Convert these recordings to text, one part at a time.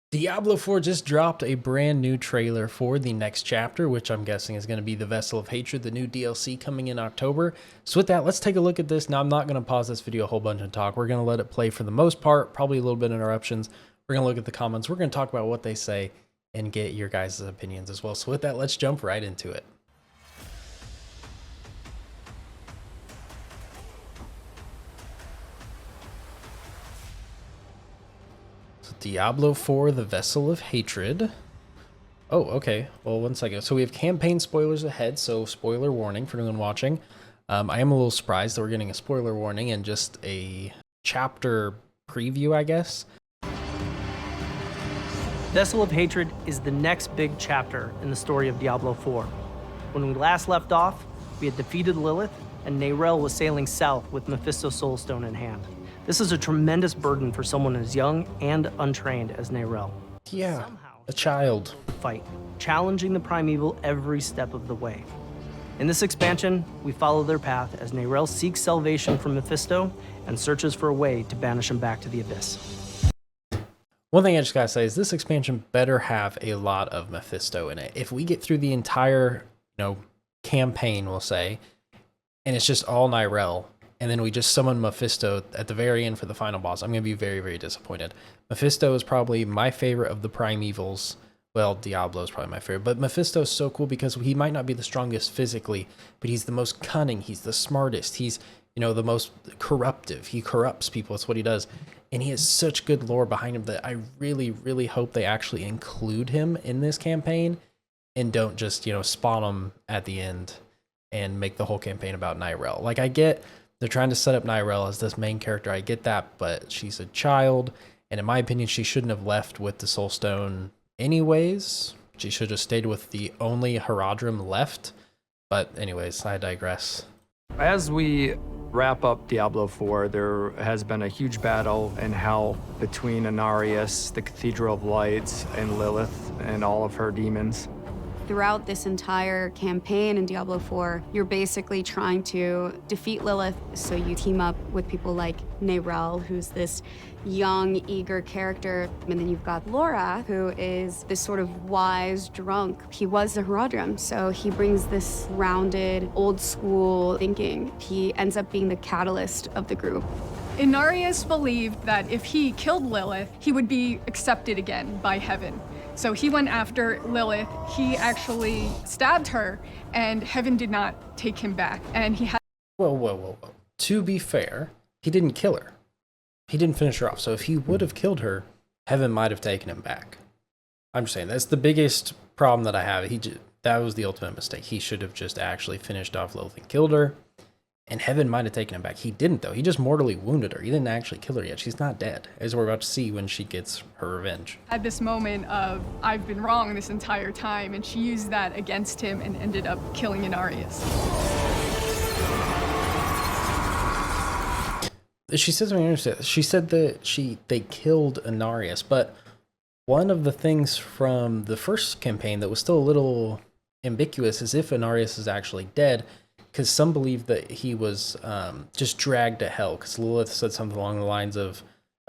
Diablo 4 just dropped a brand new trailer for the next chapter, which I'm guessing is going to be the Vessel of Hatred, the new DLC coming in October. So with that, let's take a look at this. Now, I'm not going to pause this video a whole bunch and talk. We're going to let it play for the most part, probably a little bit of interruptions. We're going to look at the comments. We're going to talk about what they say and get your guys' opinions as well. So with that, let's jump right into it. Diablo 4, the Vessel of Hatred. Oh, okay. Well, one second. So we have campaign spoilers ahead, so spoiler warning for anyone watching. I am a little surprised that we're getting a spoiler warning and just a chapter preview, I guess. Vessel of Hatred is the next big chapter in the story of Diablo 4. When we last left off, we had defeated Lilith, and Neyrelle was sailing south with Mephisto's Soulstone in hand. This is a tremendous burden for someone as young and untrained as Neyrelle. Yeah, a child. Fight, challenging the primeval every step of the way. In this expansion, we follow their path as Neyrelle seeks salvation from Mephisto and searches for a way to banish him back to the Abyss. One thing I just gotta say is this expansion better have a lot of Mephisto in it. If we get through the entire, campaign, we'll say, and it's just all Neyrelle, and then we just summon Mephisto at the very end for the final boss, I'm going to be very, very disappointed. Mephisto is probably my favorite of the primevals. Well, Diablo is probably my favorite, but Mephisto is so cool because he might not be the strongest physically, but he's the most cunning, he's the smartest, he's, the most corruptive. He corrupts people, that's what he does. And he has such good lore behind him that I really, really hope they actually include him in this campaign and don't just, spawn him at the end and make the whole campaign about Neyrelle. Like, I get they're trying to set up Neyrelle as this main character. I get that, but she's a child, and in my opinion, she shouldn't have left with the Soulstone anyways. She should have stayed with the only Haradrim left. But anyways, I digress. As we wrap up Diablo 4, there has been a huge battle in hell between Inarius, the Cathedral of Lights, and Lilith and all of her demons. Throughout this entire campaign in Diablo 4, you're basically trying to defeat Lilith, so you team up with people like Neyrelle, who's this young, eager character, and then you've got Laura, who is this sort of wise drunk. He was a Haradrim, so he brings this rounded, old-school thinking. He ends up being the catalyst of the group. Inarius believed that if he killed Lilith, he would be accepted again by heaven. So he went after Lilith. He actually stabbed her, and heaven did not take him back. And he had. Whoa. To be fair, he didn't kill her. He didn't finish her off. So if he would have killed her, heaven might have taken him back. I'm just saying, that's the biggest problem that I have. That was the ultimate mistake. He should have just actually finished off Lilith and killed her. And heaven might have taken him back. He didn't, though. He just mortally wounded her. He didn't actually kill her yet. She's not dead, as we're about to see when she gets her revenge. Had this moment of, I've been wrong this entire time, and she used that against him and ended up killing Inarius. She said something interesting. She said that they killed Inarius, but one of the things from the first campaign that was still a little ambiguous is if Inarius is actually dead, because some believe that he was just dragged to hell, because Lilith said something along the lines of,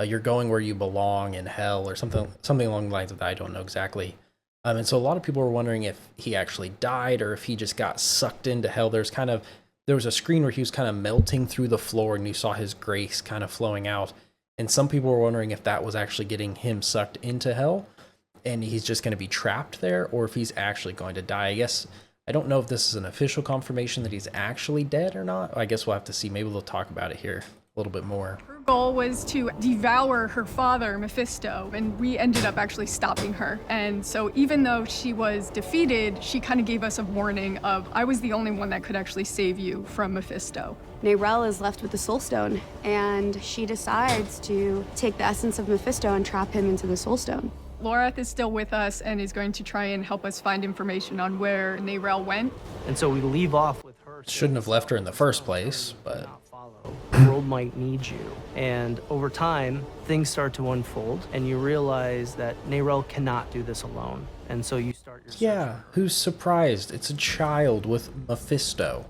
you're going where you belong in hell, or something along the lines of that. I don't know exactly. And so a lot of people were wondering if he actually died or if he just got sucked into hell. There was a screen where he was kind of melting through the floor and you saw his grace kind of flowing out. And some people were wondering if that was actually getting him sucked into hell and he's just going to be trapped there, or if he's actually going to die. I guess I don't know if this is an official confirmation that he's actually dead or not. I guess we'll have to see. Maybe they'll talk about it here a little bit more. Her goal was to devour her father, Mephisto, and we ended up actually stopping her. And so even though she was defeated, she kind of gave us a warning of, I was the only one that could actually save you from Mephisto. Neyrelle is left with the Soulstone, and she decides to take the essence of Mephisto and trap him into the Soulstone. Lorath is still with us and is going to try and help us find information on where Neyrelle went. And so we leave off with her. Shouldn't have left her in the first place, but the world might need you. And over time, things start to unfold, and you realize that Neyrelle cannot do this alone. And so you start your yeah, who's surprised? It's a child with Mephisto.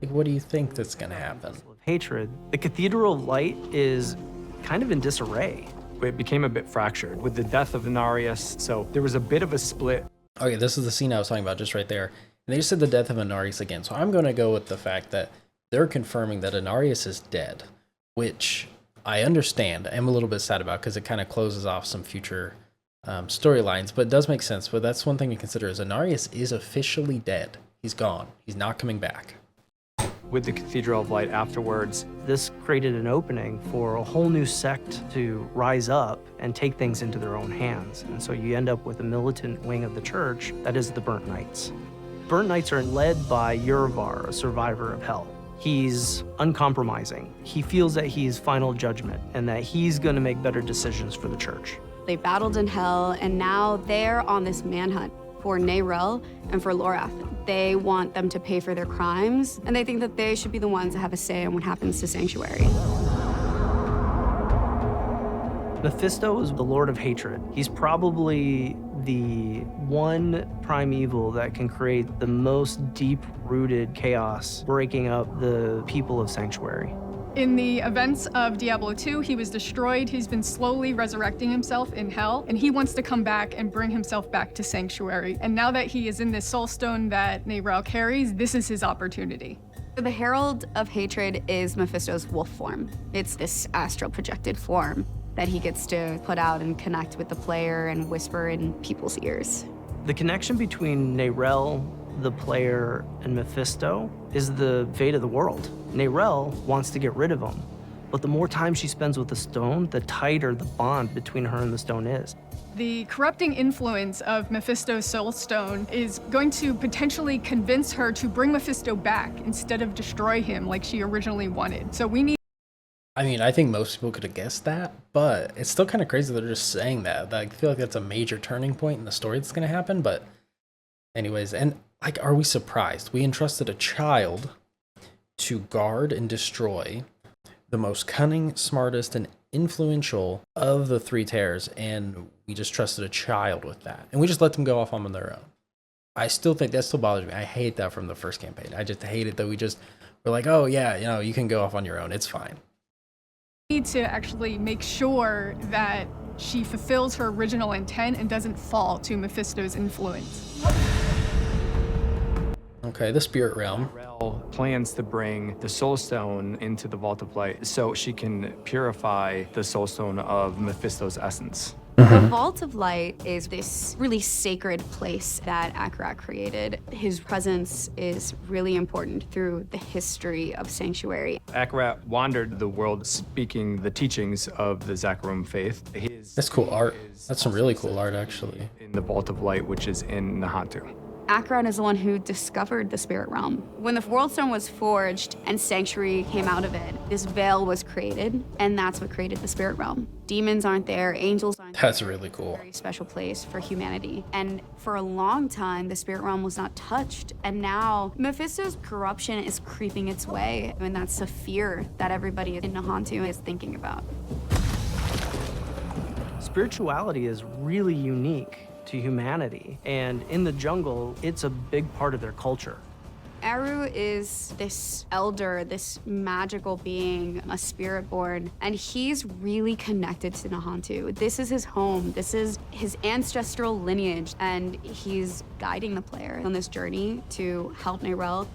Like, what do you think that's going to happen? Hatred. The Cathedral of Light is kind of in disarray. it became a bit fractured with the death of Inarius. So there was a bit of a split. Okay, this is the scene I was talking about just right there. And they just said the death of Inarius again. So I'm going to go with the fact that they're confirming that Inarius is dead, which I understand. I'm a little bit sad about because it kind of closes off some future storylines, but it does make sense. But that's one thing to consider is Inarius is officially dead. He's gone. He's not coming back. With the Cathedral of Light afterwards, This created an opening for a whole new sect to rise up and take things into their own hands. And so you end up with a militant wing of the church that is the Burnt Knights. Burnt Knights are led by Yurvar, a survivor of hell. He's uncompromising. He feels that he's final judgment and that he's going to make better decisions for the church. They battled in hell, and now they're on this manhunt for Neyrelle and for Lorath. They want them to pay for their crimes, and they think that they should be the ones that have a say on what happens to Sanctuary. Mephisto is the Lord of Hatred. He's probably the one primeval that can create the most deep-rooted chaos, breaking up the people of Sanctuary. In the events of Diablo 2, he was destroyed. He's been slowly resurrecting himself in hell, and he wants to come back and bring himself back to Sanctuary. And now that he is in this soul stone that Neyrelle carries, this is his opportunity. The Herald of Hatred is Mephisto's wolf form. It's this astral projected form that he gets to put out and connect with the player and whisper in people's ears. The connection between Neyrelle, the player, and Mephisto is the fate of the world. Neyrelle wants to get rid of him, but the more time she spends with the stone, the tighter the bond between her and the stone is. The corrupting influence of Mephisto's soul stone is going to potentially convince her to bring Mephisto back instead of destroy him like she originally wanted. So we need I mean, I think most people could have guessed that, but it's still kind of crazy that they're just saying that. I feel like that's a major turning point in the story that's going to happen, but anyways, and like, are we surprised? We entrusted a child to guard and destroy the most cunning, smartest, and influential of the three terrors, and we just trusted a child with that. And we just let them go off on their own. I still think that still bothers me. I hate that from the first campaign. I just hate it that we're like, oh yeah, you know, you can go off on your own. It's fine. need to actually make sure that she fulfills her original intent and doesn't fall to Mephisto's influence. Okay, the spirit realm. Neyrelle plans to bring the Soul Stone into the Vault of Light so she can purify the Soul Stone of Mephisto's essence. The Vault of Light is this really sacred place that Akarat created. His presence is really important through the history of Sanctuary. Akarat wandered the world speaking the teachings of the Zakarum faith. That's cool art. That's some really cool art, actually. In the Vault of Light, which is in Nahantu. Akarat is the one who discovered the spirit realm. When the World Stone was forged and Sanctuary came out of it, this veil was created, and that's what created the spirit realm. Demons aren't there, angels aren't there. That's really cool. Very special place for humanity. And for a long time, the spirit realm was not touched. And now Mephisto's corruption is creeping its way. And that's a fear that everybody in Nahantu is thinking about. Spirituality is really unique to humanity, and in the jungle, it's a big part of their culture. Eru is this elder, this magical being, a spirit born, and he's really connected to Nahantu. This is his home, this is his ancestral lineage, and he's guiding the player on this journey to help Neyrelle.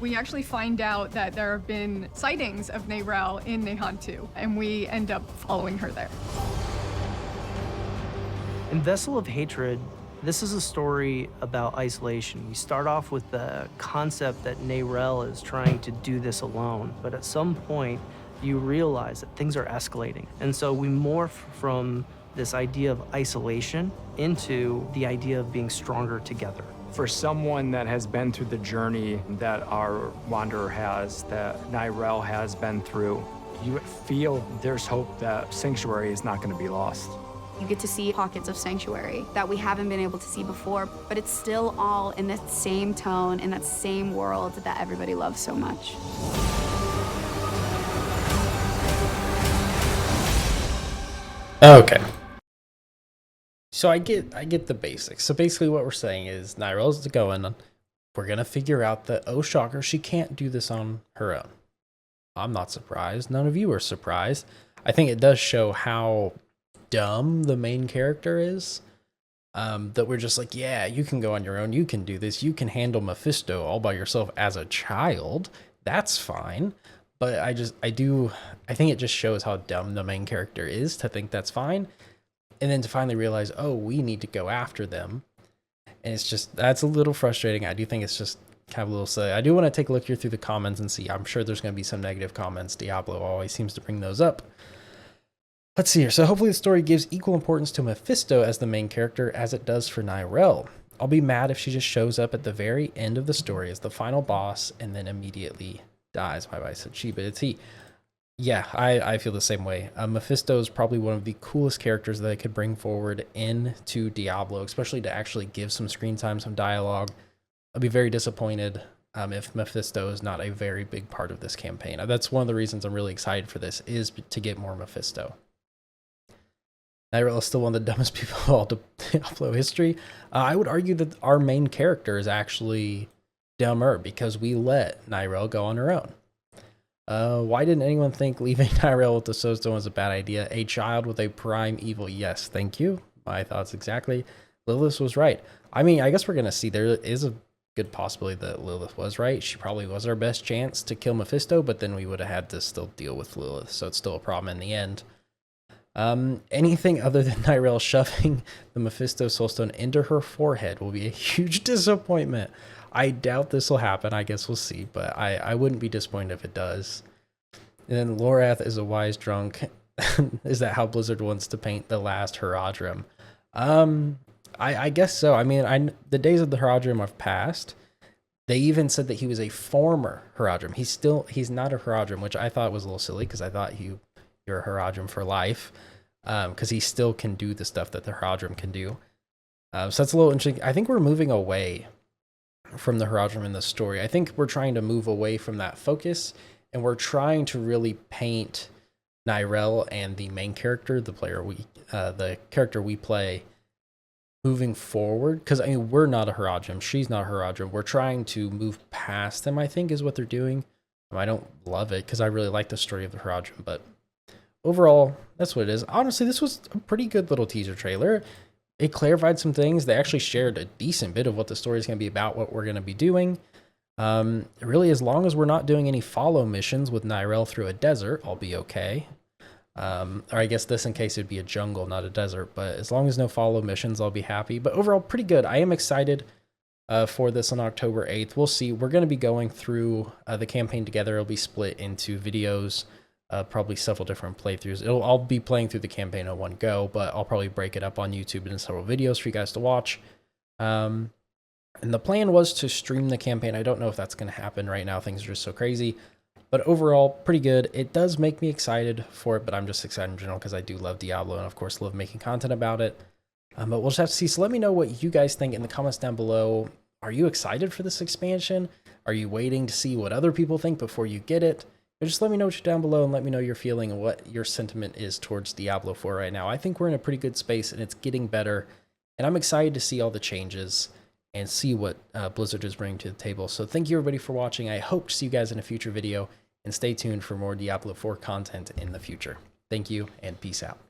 We actually find out that there have been sightings of Neyrelle in Nahantu, and we end up following her there. In Vessel of Hatred, this is a story about isolation. We start off with the concept that Neyrelle is trying to do this alone, but at some point, you realize that things are escalating. And so we morph from this idea of isolation into the idea of being stronger together. For someone that has been through the journey that our Wanderer has, that Neyrelle has been through, you feel there's hope that Sanctuary is not going to be lost. You get to see pockets of Sanctuary that we haven't been able to see before, but it's still all in that same tone, in that same world that everybody loves so much. Okay. So I get the basics. So basically what we're saying is Nyrelle's going. We're going to figure out that, oh shocker, she can't do this on her own. I'm not surprised. None of you are surprised. I think it does show how dumb the main character is. That we're just like, yeah, you can go on your own. You can do this. You can handle Mephisto all by yourself as a child. That's fine. But I think it just shows how dumb the main character is to think that's fine. And then to finally realize, oh, we need to go after them. And it's just, that's a little frustrating. I do think it's just kind of a little silly. I do want to take a look here through the comments and see. I'm sure there's going to be some negative comments. Diablo always seems to bring those up. Let's see here. So hopefully the story gives equal importance to Mephisto as the main character as it does for Neyrelle. I'll be mad if she just shows up at the very end of the story as the final boss and then immediately dies. My wife said she, but it's he. Yeah, I feel the same way. Mephisto is probably one of the coolest characters that I could bring forward into Diablo, especially to actually give some screen time, some dialogue. I'll be very disappointed if Mephisto is not a very big part of this campaign. That's one of the reasons I'm really excited for this, is to get more Mephisto. Neyrelle is still one of the dumbest people of all Diablo history. I would argue that our main character is actually dumber because we let Neyrelle go on her own. Why didn't anyone think leaving Neyrelle with the Soulstone was a bad idea? A child with a prime evil. Yes, thank you. My thoughts exactly. Lilith was right. I mean, I guess we're going to see. There is a good possibility that Lilith was right. She probably was our best chance to kill Mephisto, but then we would have had to still deal with Lilith, so it's still a problem in the end. Anything other than Neyrelle shoving the Mephisto Soulstone into her forehead will be a huge disappointment. I doubt this will happen. I guess we'll see, but I wouldn't be disappointed if it does. And then Lorath is a wise drunk. Is that how Blizzard wants to paint the last Haradrim? I guess so. I mean, the days of the Haradrim have passed. They even said that he was a former Haradrim. He's not a Haradrim, which I thought was a little silly because I thought you're a Haradrim for life, because he still can do the stuff that the Haradrim can do. So that's a little interesting. I think we're moving away from the Haradrim in the story. I think we're trying to move away from that focus, and we're trying to really paint Neyrelle and the main character, the character we play, moving forward. Because I mean, we're not a Haradrim. She's not a Haradrim. We're trying to move past them, I think, is what they're doing. I don't love it because I really like the story of the Haradrim, but overall, that's what it is. Honestly, this was a pretty good little teaser trailer. It clarified some things. They actually shared a decent bit of what the story is going to be about, what we're going to be doing. Really, as long as we're not doing any follow missions with Neyrelle through a desert, I'll be okay. Or I guess this in case it'd be a jungle, not a desert. But as long as no follow missions, I'll be happy. But overall, pretty good. I am excited for this on October 8th. We'll see. We're going to be going through the campaign together. It'll be split into videos. Probably several different playthroughs. I'll be playing through the campaign in one go, but I'll probably break it up on YouTube into several videos for you guys to watch. And the plan was to stream the campaign. I don't know if that's going to happen right now. Things are just so crazy. But overall, pretty good. It does make me excited for it, but I'm just excited in general because I do love Diablo and, of course, love making content about it. But we'll just have to see. So let me know what you guys think in the comments down below. Are you excited for this expansion? Are you waiting to see what other people think before you get it? But just let me know what you're down below and let me know your feeling and what your sentiment is towards Diablo 4 right now. I think we're in a pretty good space and it's getting better. And I'm excited to see all the changes and see what Blizzard is bringing to the table. So thank you everybody for watching. I hope to see you guys in a future video and stay tuned for more Diablo 4 content in the future. Thank you and peace out.